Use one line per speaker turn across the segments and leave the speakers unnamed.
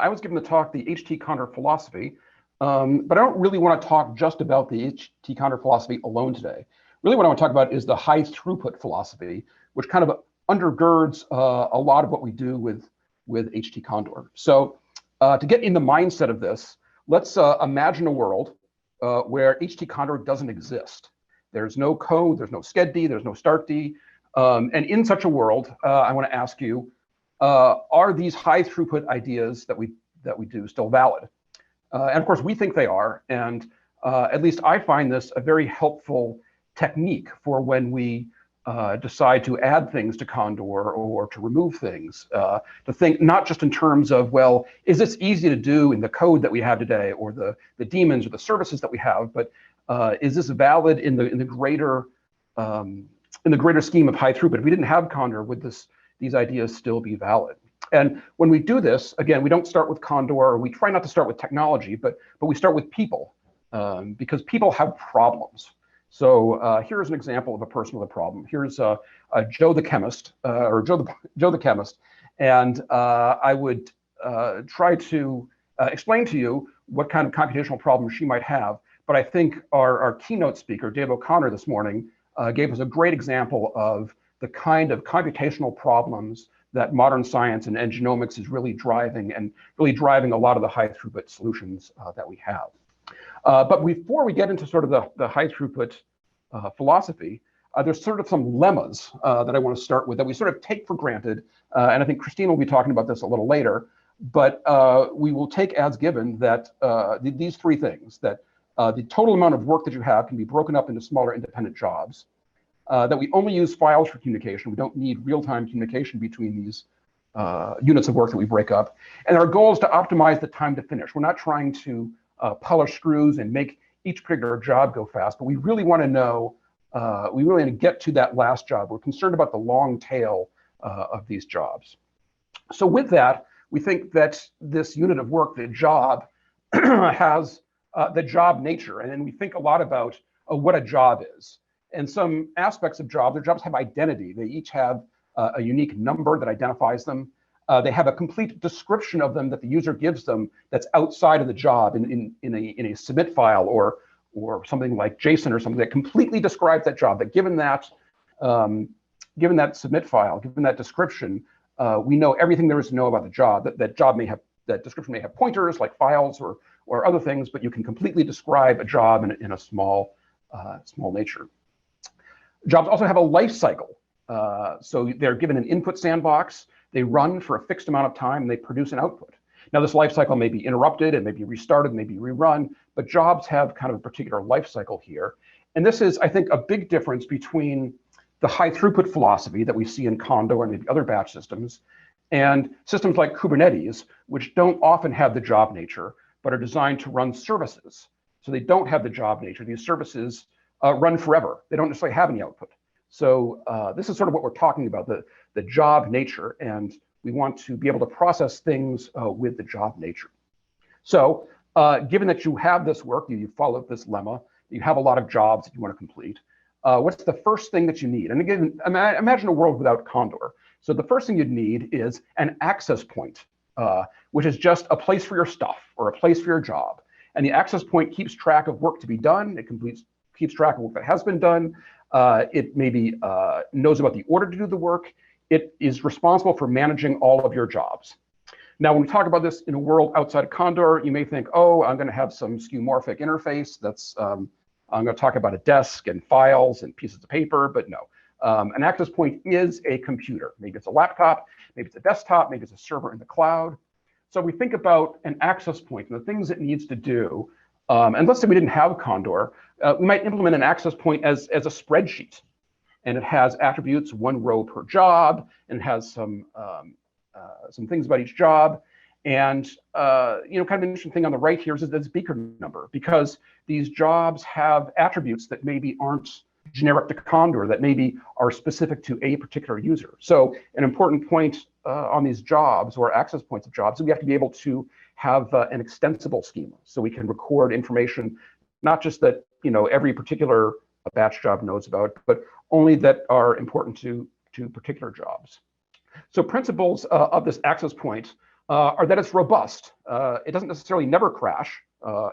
I was given the talk, the HTCondor Philosophy, but I don't really want to talk just about the HTCondor Philosophy alone today. Really what I want to talk about is the High Throughput Philosophy, which kind of undergirds a lot of what we do with HTCondor. So to get in the mindset of this, let's imagine a world where HTCondor doesn't exist. There's no code, there's no SCED-D, there's no START-D. And in such a world, I want to ask you, are these high throughput ideas that we do still valid? And of course, we think they are. And at least I find this a very helpful technique for when we decide to add things to Condor or to remove things, to think not just in terms of, well, is this easy to do in the code that we have today, or the daemons or the services that we have, but is this valid in the greater scheme of high throughput? If we didn't have Condor, would these ideas still be valid? And when we do this, again, we don't start with Condor, or we try not to start with technology, but we start with people, because people have problems. So here's an example of a person with a problem. Here's Joe the chemist, or Joe the chemist, and I would try to explain to you what kind of computational problem she might have. But I think our keynote speaker, Dave O'Connor, this morning gave us a great example of the kind of computational problems that modern science and genomics is really driving, and really driving a lot of the high throughput solutions that we have. But before we get into sort of the high throughput philosophy, there's sort of some lemmas that I want to start with that we sort of take for granted. And I think Christine will be talking about this a little later. But we will take as given that these three things, that the total amount of work that you have can be broken up into smaller independent jobs, that we only use files for communication. We don't need real-time communication between these units of work that we break up. And our goal is to optimize the time to finish. We're not trying to polish screws and make each particular job go fast, but we really want to know, we really want to get to that last job. We're concerned about the long tail of these jobs. So with that, we think that this unit of work, the job, has the job nature. And then we think a lot about what a job is. And some aspects of their jobs have identity. They each have a unique number that identifies them. They have a complete description of them that the user gives them that's outside of the job in a submit file or something like JSON or something that completely describes that job. That given that submit file, given that description, we know everything there is to know about the job. That description may have pointers like files or other things, but you can completely describe a job in a small nature. Jobs also have a life cycle. So they're given an input sandbox. They run for a fixed amount of time, and they produce an output. Now, this life cycle may be interrupted, it may be restarted, it may be rerun, but jobs have kind of a particular life cycle here. And this is, I think, a big difference between the high throughput philosophy that we see in Condor and maybe other batch systems, and systems like Kubernetes, which don't often have the job nature, but are designed to run services. So they don't have the job nature. These services run forever. They don't necessarily have any output. So this is sort of what we're talking about, the job nature, and we want to be able to process things with the job nature. So given that you have this work, you follow this lemma, you have a lot of jobs that you want to complete, what's the first thing that you need? And again, imagine a world without Condor. So the first thing you'd need is an access point, which is just a place for your stuff or a place for your job. And the access point keeps track of work to be done. It keeps track of work that has been done. It maybe knows about the order to do the work. It is responsible for managing all of your jobs. Now, when we talk about this in a world outside of Condor, you may think, oh, I'm going to have some skeuomorphic interface. I'm going to talk about a desk and files and pieces of paper, but no. An access point is a computer. Maybe it's a laptop, maybe it's a desktop, maybe it's a server in the cloud. So we think about an access point and the things it needs to do. And let's say we didn't have Condor, we might implement an access point as a spreadsheet. And it has attributes, one row per job, and it has some things about each job. And kind of an interesting thing on the right here is this beaker number, because these jobs have attributes that maybe aren't generic to Condor, that maybe are specific to a particular user. So an important point on these jobs or access points of jobs, we have to be able to have an extensible schema, so we can record information, not just that every particular batch job knows about, but only that are important to particular jobs. So principles of this access point are that it's robust. It doesn't necessarily never crash.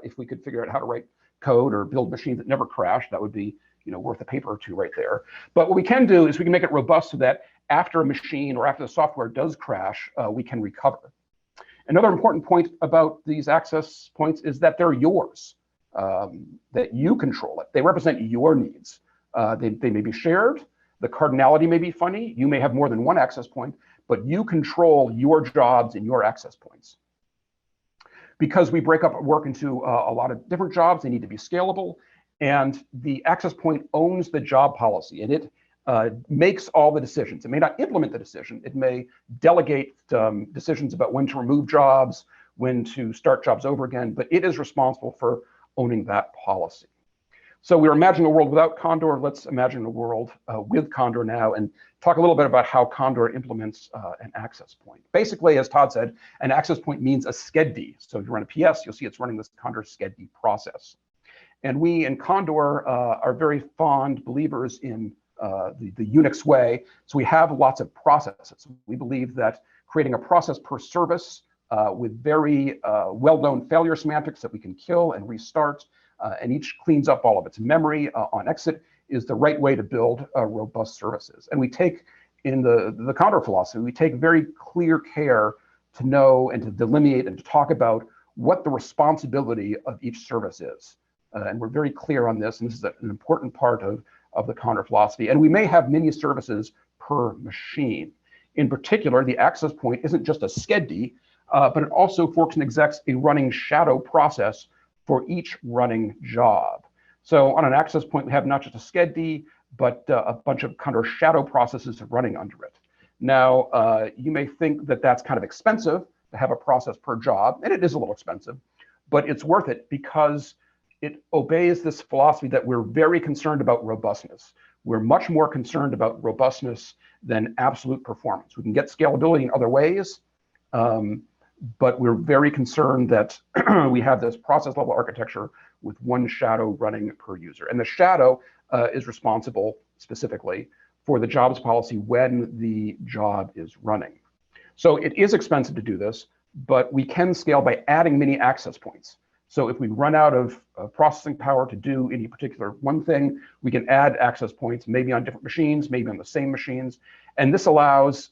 If we could figure out how to write code or build machines that never crash, that would be worth a paper or two right there. But what we can do is we can make it robust so that after a machine or after the software does crash, we can recover. Another important point about these access points is that they're yours, that you control it. They represent your needs. They may be shared. The cardinality may be funny. You may have more than one access point, but you control your jobs and your access points. Because we break up work into a lot of different jobs, they need to be scalable. And the access point owns the job policy, and it makes all the decisions. It may not implement the decision. It may delegate decisions about when to remove jobs, when to start jobs over again, but it is responsible for owning that policy. So we're imagining a world without Condor. Let's imagine a world with Condor now and talk a little bit about how Condor implements an access point. Basically, as Todd said, an access point means a SCED. So if you run a PS, you'll see it's running this Condor SCED process. And we in Condor are very fond believers in the Unix way. So we have lots of processes. We believe that creating a process per service with very well-known failure semantics that we can kill and restart, and each cleans up all of its memory on exit, is the right way to build robust services. And we take, in the Condor philosophy, we take very clear care to know and to delineate and to talk about what the responsibility of each service is. And we're very clear on this, and this is an important part of the Condor philosophy. And we may have many services per machine. In particular, the access point isn't just a SCED, but it also forks and execs a running shadow process for each running job. So on an access point, we have not just a SCED, but a bunch of Condor shadow processes running under it. Now, you may think that that's kind of expensive to have a process per job, and it is a little expensive, but it's worth it because it obeys this philosophy that we're very concerned about robustness. We're much more concerned about robustness than absolute performance. We can get scalability in other ways, but we're very concerned that we have this process level architecture with one shadow running per user. And the shadow is responsible specifically for the jobs policy when the job is running. So it is expensive to do this, but we can scale by adding many access points. So if we run out of processing power to do any particular one thing, we can add access points, maybe on different machines, maybe on the same machines. And this allows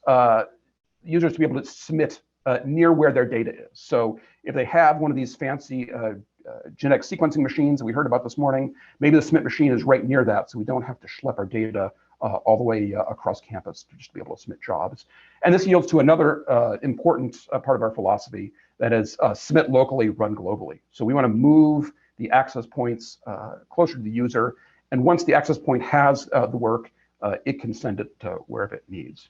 users to be able to submit near where their data is. So if they have one of these fancy genetic sequencing machines that we heard about this morning, maybe the submit machine is right near that, so we don't have to schlep our data all the way across campus to just be able to submit jobs. And this yields to another important part of our philosophy, that is submit locally, run globally. So we want to move the access points closer to the user, and once the access point has the work, it can send it to wherever it needs.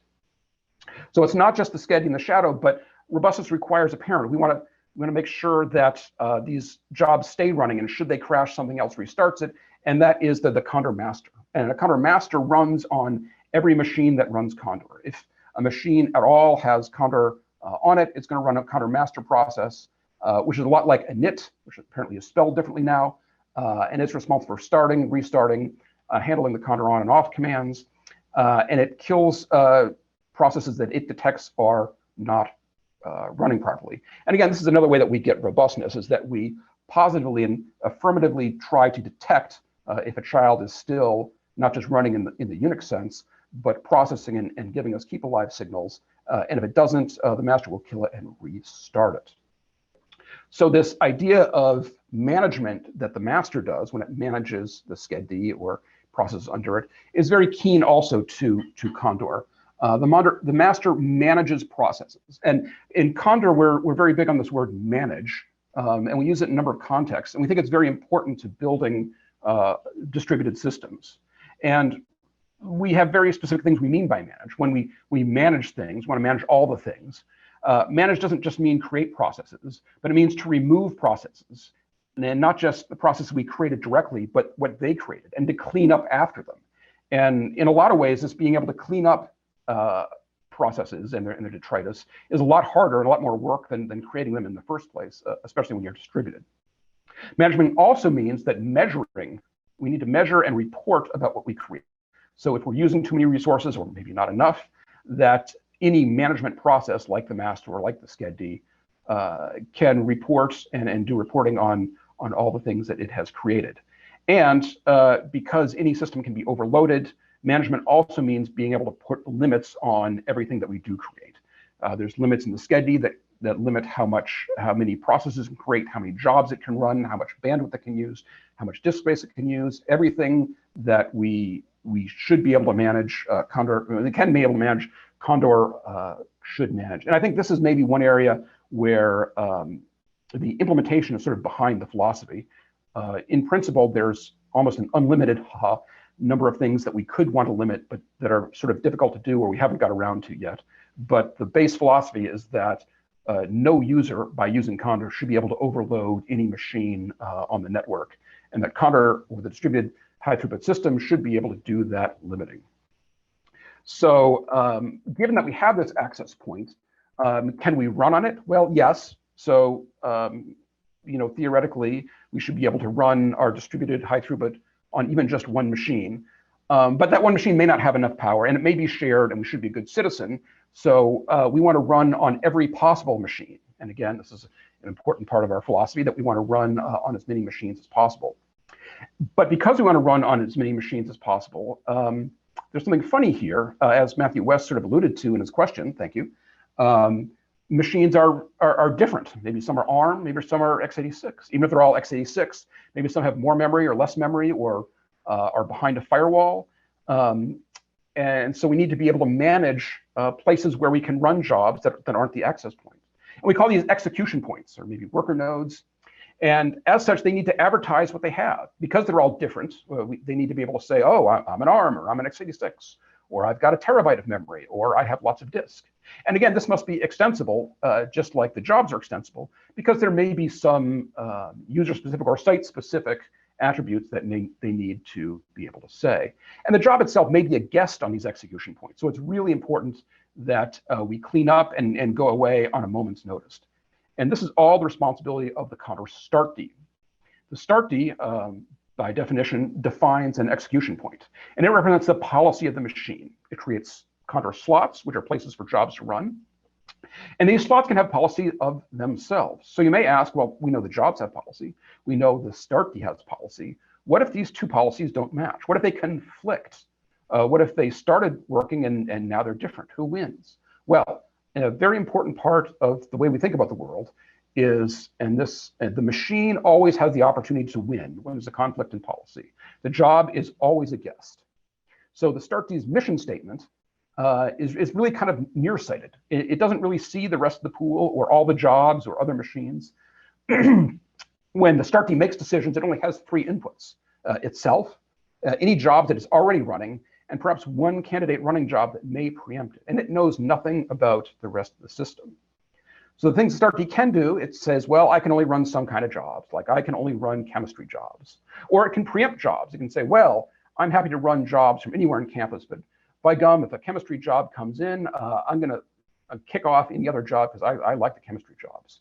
So it's not just the SCED in the shadow, but robustness requires a parent. We want to make sure that these jobs stay running, and should they crash, something else restarts it, and that is the Condor master. And a Condor master runs on every machine that runs Condor. If a machine at all has Condor on it, it's going to run a Condor master process, which is a lot like init, which apparently is spelled differently now, and it's responsible for starting, restarting, handling the Condor on and off commands, and it kills processes that it detects are not running properly. And again, this is another way that we get robustness, is that we positively and affirmatively try to detect if a child is still not just running in the Unix sense, but processing and giving us keep alive signals. And if it doesn't, the master will kill it and restart it. So this idea of management that the master does when it manages the SCED or processes under it is very keen also to Condor. The master manages processes. And in Condor, we're very big on this word manage, and we use it in a number of contexts. And we think it's very important to building distributed systems. And we have very specific things we mean by manage. When we manage things, we want to manage all the things. Manage doesn't just mean create processes, but it means to remove processes. And not just the processes we created directly, but what they created, and to clean up after them. And in a lot of ways, this being able to clean up processes and their detritus is a lot harder and a lot more work than creating them in the first place, especially when you're distributed. Management also means that we need to measure and report about what we create. So if we're using too many resources, or maybe not enough, that any management process like the master or like the SCED can report and do reporting on all the things that it has created. And because any system can be overloaded, management also means being able to put limits on everything that we do create. There's limits in the SCED that limit how many processes it can create, how many jobs it can run, how much bandwidth it can use, how much disk space it can use. Everything that we should be able to manage, Condor can be able to manage, Condor should manage. And I think this is maybe one area where the implementation is sort of behind the philosophy. In principle, there's almost an unlimited number of things that we could want to limit, but that are sort of difficult to do or we haven't got around to yet. But the base philosophy is that no user, by using Condor, should be able to overload any machine on the network, and that Condor, or the distributed high throughput system, should be able to do that limiting. So given that we have this access point, can we run on it? Well, yes. So theoretically, we should be able to run our distributed high throughput on even just one machine. But that one machine may not have enough power, and it may be shared, and we should be a good citizen. So we want to run on every possible machine. And again, this is an important part of our philosophy, that we want to run on as many machines as possible. But because we want to run on as many machines as possible, there's something funny here, as Matthew West sort of alluded to in his question. Thank you. Machines are different. Maybe some are ARM, maybe some are x86. Even if they're all x86, maybe some have more memory or less memory, or are behind a firewall. And so we need to be able to manage places where we can run jobs that aren't the access points. And we call these execution points, or maybe worker nodes. And as such, they need to advertise what they have. Because they're all different, they need to be able to say, oh, I'm an ARM, or I'm an x86, or I've got a terabyte of memory, or I have lots of disk. And again, this must be extensible, just like the jobs are extensible, because there may be some user-specific or site-specific attributes that they need to be able to say. And the job itself may be a guest on these execution points. So it's really important that we clean up and go away on a moment's notice. And this is all the responsibility of the Condor startd. The startd, by definition, defines an execution point, and it represents the policy of the machine. It creates Condor slots, which are places for jobs to run. And these slots can have policy of themselves. So you may ask, well, we know the jobs have policy. We know the startd has policy. What if these two policies don't match? What if they conflict? What if they started working and now they're different? Who wins? Well, a very important part of the way we think about the world is, the machine always has the opportunity to win when there's a conflict in policy. The job is always a guest. So the startd's mission statement is really kind of nearsighted. It doesn't really see the rest of the pool or all the jobs or other machines. When the startd makes decisions, it only has three inputs: itself, any job that is already running, and perhaps one candidate running job that may preempt it. And it knows nothing about the rest of the system. So the things startd can do, it says, well, I can only run some kind of jobs, like I can only run chemistry jobs. Or it can preempt jobs. It can say, well, I'm happy to run jobs from anywhere on campus, but by gum, if a chemistry job comes in, I'm going to kick off any other job because I like the chemistry jobs.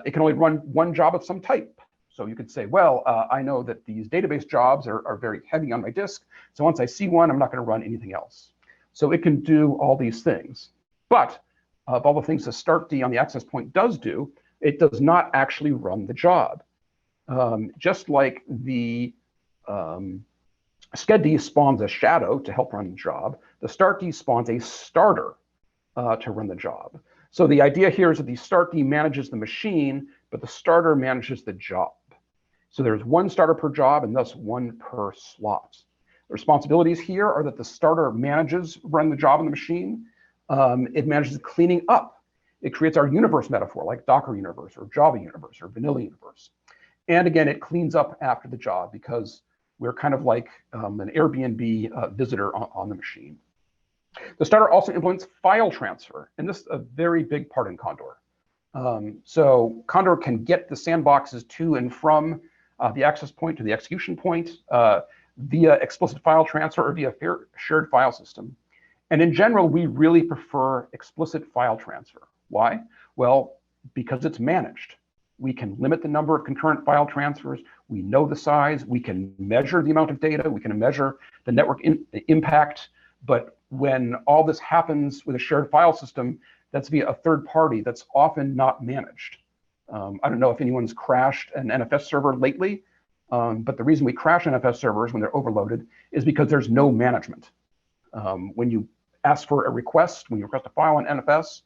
It can only run one job of some type. So you could say, well, I know that these database jobs are very heavy on my disk. So once I see one, I'm not going to run anything else. So it can do all these things. But of all the things the startd on the access point does do, it does not actually run the job. Just like the SCED spawns a shadow to help run the job, the startd spawns a starter to run the job. So the idea here is that the startd manages the machine, but the starter manages the job. So there's one starter per job and thus one per slot. The responsibilities here are that the starter manages running the job on the machine. It manages cleaning up. It creates our universe metaphor, like Docker universe or Java universe or vanilla universe. And again, it cleans up after the job because we're kind of like an Airbnb visitor on the machine. The starter also implements file transfer, and this is a very big part in Condor. So Condor can get the sandboxes to and from the access point to the execution point via explicit file transfer or via shared file system. And in general, we really prefer explicit file transfer. Why? Well, because it's managed. We can limit the number of concurrent file transfers. We know the size. We can measure the amount of data. We can measure the network impact But when all this happens with a shared file system, that's via a third party that's often not managed. I don't know if anyone's crashed an NFS server lately, but the reason we crash NFS servers when they're overloaded is because there's no management. When you ask for a request, when you request a file on NFS,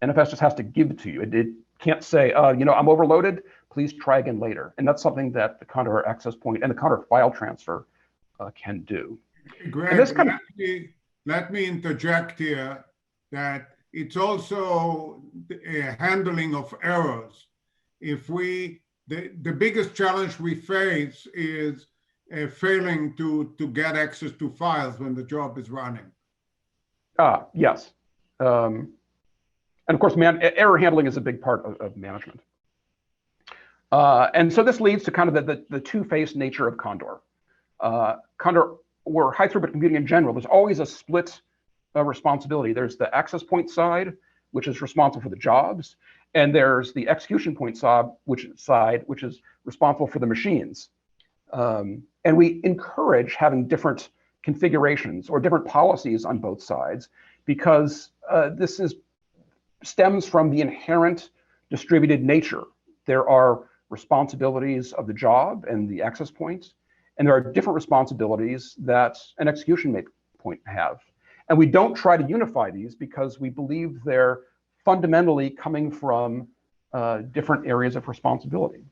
NFS just has to give it to you. It can't say, I'm overloaded, please try again later. And that's something that the Condor access point and the Condor file transfer can do.
Greg, let me interject here that it's also a handling of errors. If the biggest challenge we face is failing to get access to files when the job is running.
Yes. And of course, error handling is a big part of management. And so this leads to kind of the two-faced nature of Condor. Condor, or high throughput computing in general, there's always a split responsibility. There's the access point side, which is responsible for the jobs, and there's the execution point side, which is responsible for the machines. And we encourage having different configurations or different policies on both sides, because this stems from the inherent distributed nature. There are responsibilities of the job and the access points, and there are different responsibilities that an execution point have. And we don't try to unify these because we believe they're fundamentally coming from different areas of responsibility.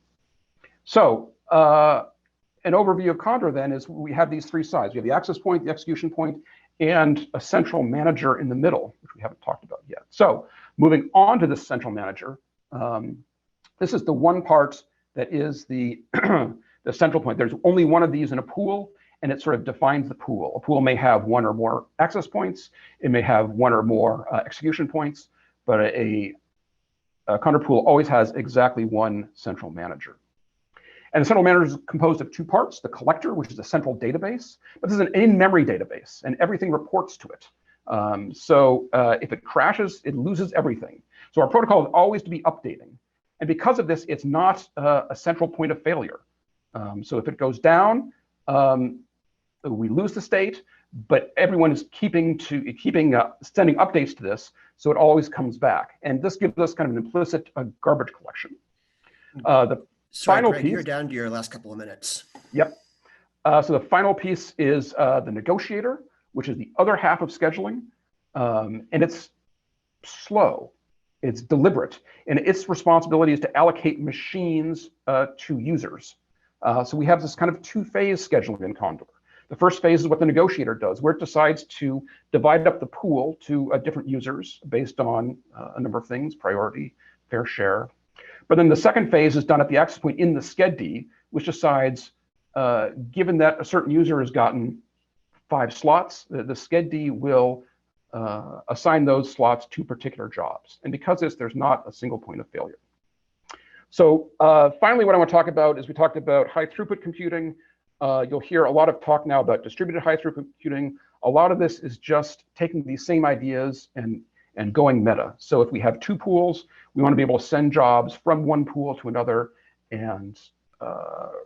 So an overview of Condor then is we have these three sides. We have the access point, the execution point, and a central manager in the middle, which we haven't talked about yet. So moving on to this central manager, this is the one part that is the, the central point. There's only one of these in a pool, and it sort of defines the pool. A pool may have one or more access points. It may have one or more execution points, but a Condor pool always has exactly one central manager. And the central manager is composed of two parts: the collector, which is a central database, but this is an in-memory database, and everything reports to it. So if it crashes, it loses everything. So our protocol is always to be updating. And because of this, it's not a central point of failure. So if it goes down, we lose the state, but everyone is sending updates to this, so it always comes back. And this gives us kind of an implicit garbage collection.
Sorry,
final
Greg,
piece,
you're down to your last couple of minutes.
Yep. So the final piece is the negotiator, which is the other half of scheduling. And it's slow, it's deliberate, and its responsibility is to allocate machines to users. So we have this kind of two-phase scheduling in Condor. The first phase is what the negotiator does, where it decides to divide up the pool to different users based on a number of things: priority, fair share. But then the second phase is done at the access point in the SCED, which decides, given that a certain user has gotten 5 slots, the SCED will assign those slots to particular jobs. And because of this, there's not a single point of failure. So finally, what I want to talk about is we talked about high throughput computing. You'll hear a lot of talk now about distributed high throughput computing. A lot of this is just taking these same ideas and going meta. So if we have 2 pools, we want to be able to send jobs from one pool to another and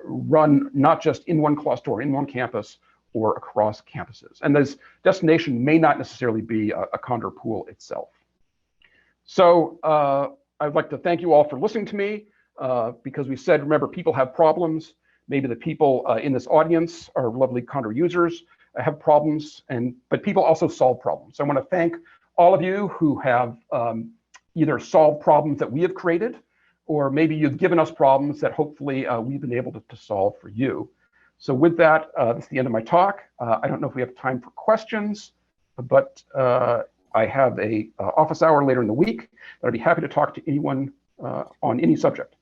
run not just in one cluster or in one campus or across campuses. And this destination may not necessarily be a Condor pool itself. So I'd like to thank you all for listening to me, because we said, remember, people have problems. Maybe the people in this audience are lovely Condor users, have problems, but people also solve problems. So I want to thank all of you who have either solved problems that we have created, or maybe you've given us problems that hopefully we've been able to solve for you. So with that, that's the end of my talk. I don't know if we have time for questions, but I have a office hour later in the week that I'd be happy to talk to anyone on any subject.